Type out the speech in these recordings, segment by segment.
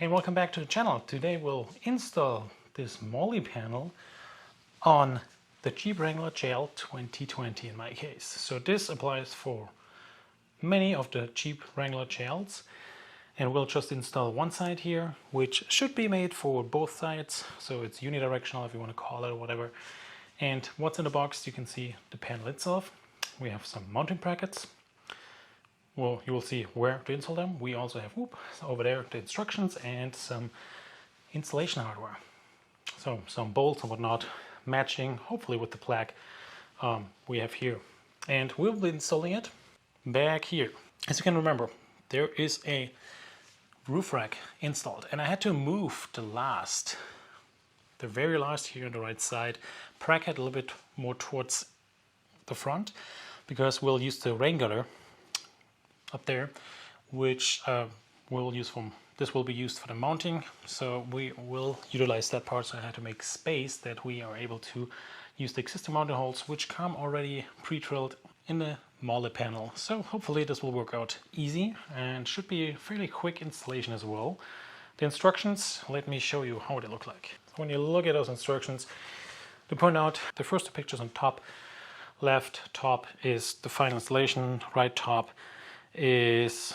Hey, welcome back to the channel. Today we'll install this Molle panel on the Jeep Wrangler JL 2020 in my case. So this applies for many of the Jeep Wrangler JLs, and we'll just install one side here, which should be made for both sides. So it's unidirectional if you want to call it or whatever. And what's in the box, you can see the panel itself. We have some mounting brackets. Well, you will see where to install them. We also have over there the instructions and some installation hardware. So some bolts and whatnot matching, hopefully with the plaque we have here. And we'll be installing it back here. As you can remember, there is a roof rack installed, and I had to move the very last here on the right side bracket a little bit more towards the front, because we'll use the rain gutter up there, which this will be used for the mounting, so we will utilize that part. So I had to make space that we are able to use the existing mounting holes, which come already pre-drilled in the Molle panel. So hopefully this will work out easy and should be a fairly quick installation as well. The instructions, let me show you how they look like. When you look at those instructions, they point out the first two pictures on top. Left top is the final installation, right top is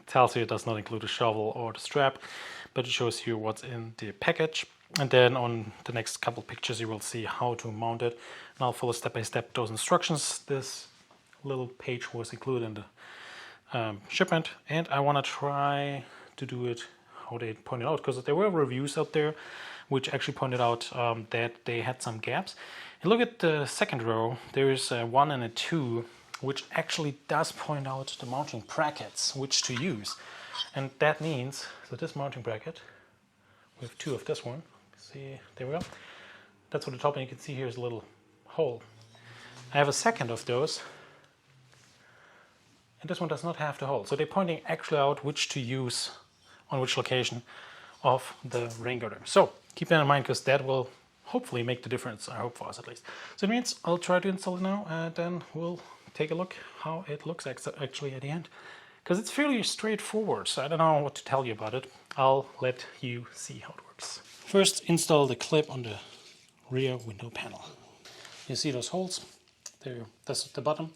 tells you it does not include a shovel or the strap, but it shows you what's in the package. And then on the next couple pictures you will see how to mount it, and I'll follow step by step those instructions. This little page was included in the shipment, and I want to try to do it how they pointed out, because there were reviews out there which actually pointed out that they had some gaps. And look at the second row, there is a 1 and a 2, which actually does point out the mounting brackets which to use. And that means that this mounting bracket, we have two of this one, see, there we go, that's what the top, and you can see here is a little hole. I have a second of those, and this one does not have the hole, so they're pointing actually out which to use on which location of the rain gutter. So keep that in mind, because that will hopefully make the difference, I hope, for us at least. So it means I'll try to install it now, and then we'll take a look how it looks actually at the end, because it's fairly straightforward, so I don't know what to tell you about it. I'll let you see how it works. First, install the clip on the rear window panel. You see those holes there, that's at the bottom.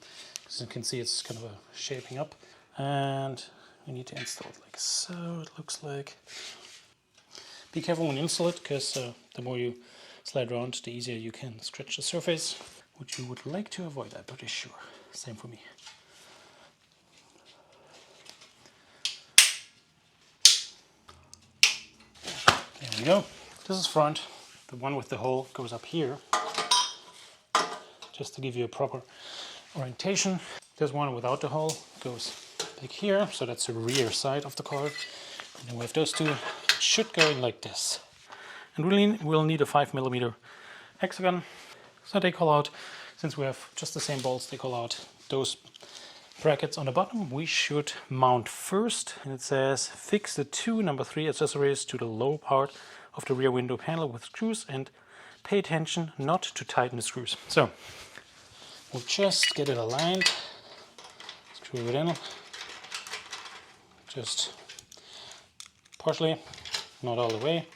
As you can see, it's kind of shaping up, and you need to install it like so. It looks like. Be careful when you install it, because the more you slide around, the easier you can scratch the surface, which you would like to avoid, I'm pretty sure. Same for me. There we go. This is front. The one with the hole goes up here, just to give you a proper orientation. This one without the hole goes back here, so that's the rear side of the car. And then we have those two, should go in like this. And we'll need a 5mm hexagon. So they call out, since we have just the same bolts, they call out those brackets on the bottom. We should mount first, and it says fix the two number 3 accessories to the low part of the rear window panel with screws, and pay attention not to tighten the screws. So we'll just get it aligned, screw it in, just partially, not all the way.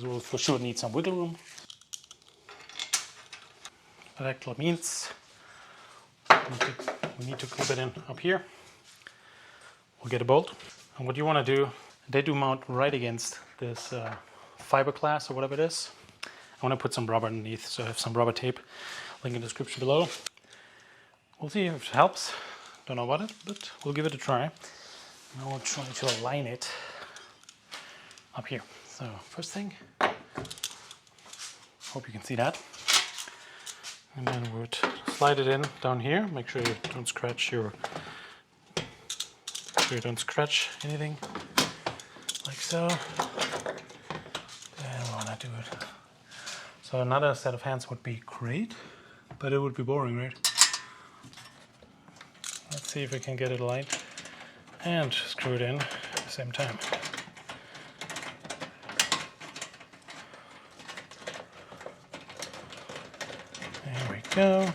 We'll for sure need some wiggle room. That actually means we need to clip it in up here. We'll get a bolt. And what you want to do, they do mount right against this fiberglass or whatever it is. I want to put some rubber underneath, so I have some rubber tape. Link in the description below. We'll see if it helps. Don't know about it, but we'll give it a try. And I will try to align it up here. So first thing, hope you can see that. And then we'll slide it in down here. Make sure you don't scratch anything, like so. Then we want to do it. So another set of hands would be great, but it would be boring, right? Let's see if we can get it aligned and screw it in at the same time. go.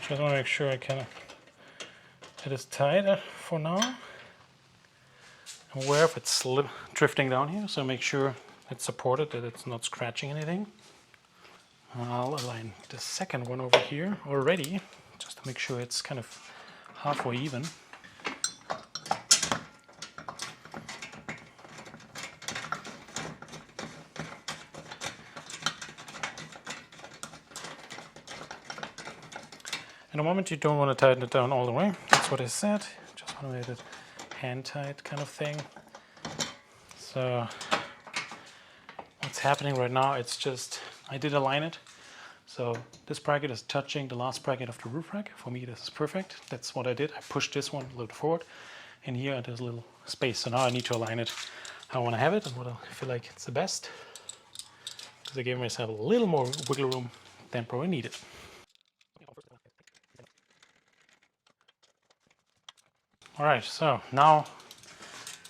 Just want to make sure it is tight for now. I'm aware if it's drifting down here, so make sure it's supported, that it's not scratching anything. I'll align the second one over here already, just to make sure it's kind of halfway even. In a moment you don't want to tighten it down all the way, that's what I said, just want to make it hand tight kind of thing. So what's happening right now, it's just, I did align it. So this bracket is touching the last bracket of the roof rack. For me this is perfect, that's what I did. I pushed this one a little forward, and here there's a little space. So now I need to align it how I want to have it and what I feel like it's the best. Because I gave myself a little more wiggle room than probably needed. Alright, so now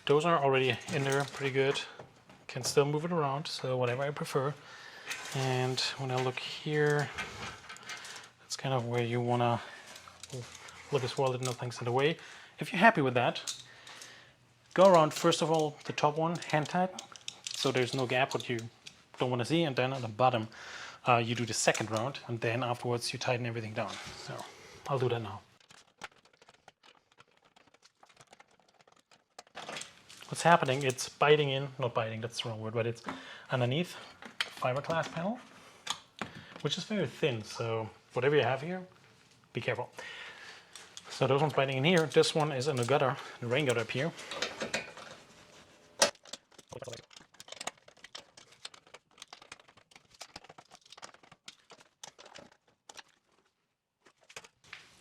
those are already in there pretty good. Can still move it around, so whatever I prefer. And when I look here, that's kind of where you want to look as well that nothing's in the way. If you're happy with that, go around first of all the top one hand tight, so there's no gap what you don't want to see, and then on the bottom you do the second round, and then afterwards you tighten everything down. So I'll do that now. What's happening, it's biting in, not biting, that's the wrong word, but it's underneath fiberglass panel, which is very thin, so whatever you have here, be careful. So those ones biting in here, this one is in the gutter, the rain gutter up here.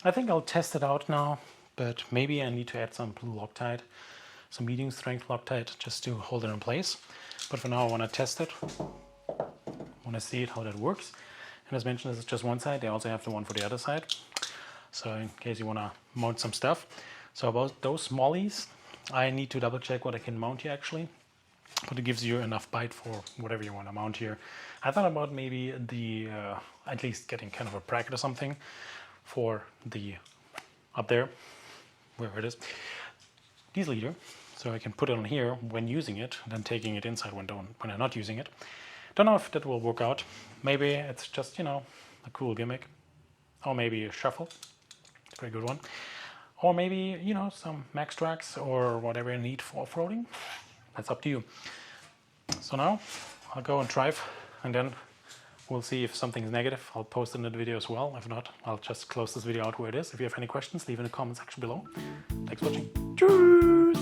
I think I'll test it out now, but maybe I need to add some blue Loctite. Some medium strength Loctite just to hold it in place. But for now I want to test it. I want to see it, how that works. And as mentioned, this is just one side. They also have the one for the other side. So in case you want to mount some stuff. So about those mollies, I need to double check what I can mount here actually. But it gives you enough bite for whatever you want to mount here. I thought about maybe the at least getting kind of a bracket or something for the up there, wherever it is, diesel heater. So I can put it on here when using it, and then taking it inside when I'm not using it. Don't know if that will work out. Maybe it's just, you know, a cool gimmick. Or maybe a shuffle. It's a very good one. Or maybe, you know, some max tracks or whatever you need for off-roading. That's up to you. So now I'll go and drive, and then we'll see if something's negative. I'll post it in the video as well. If not, I'll just close this video out where it is. If you have any questions, leave in the comment section below. Thanks for watching. Cheers!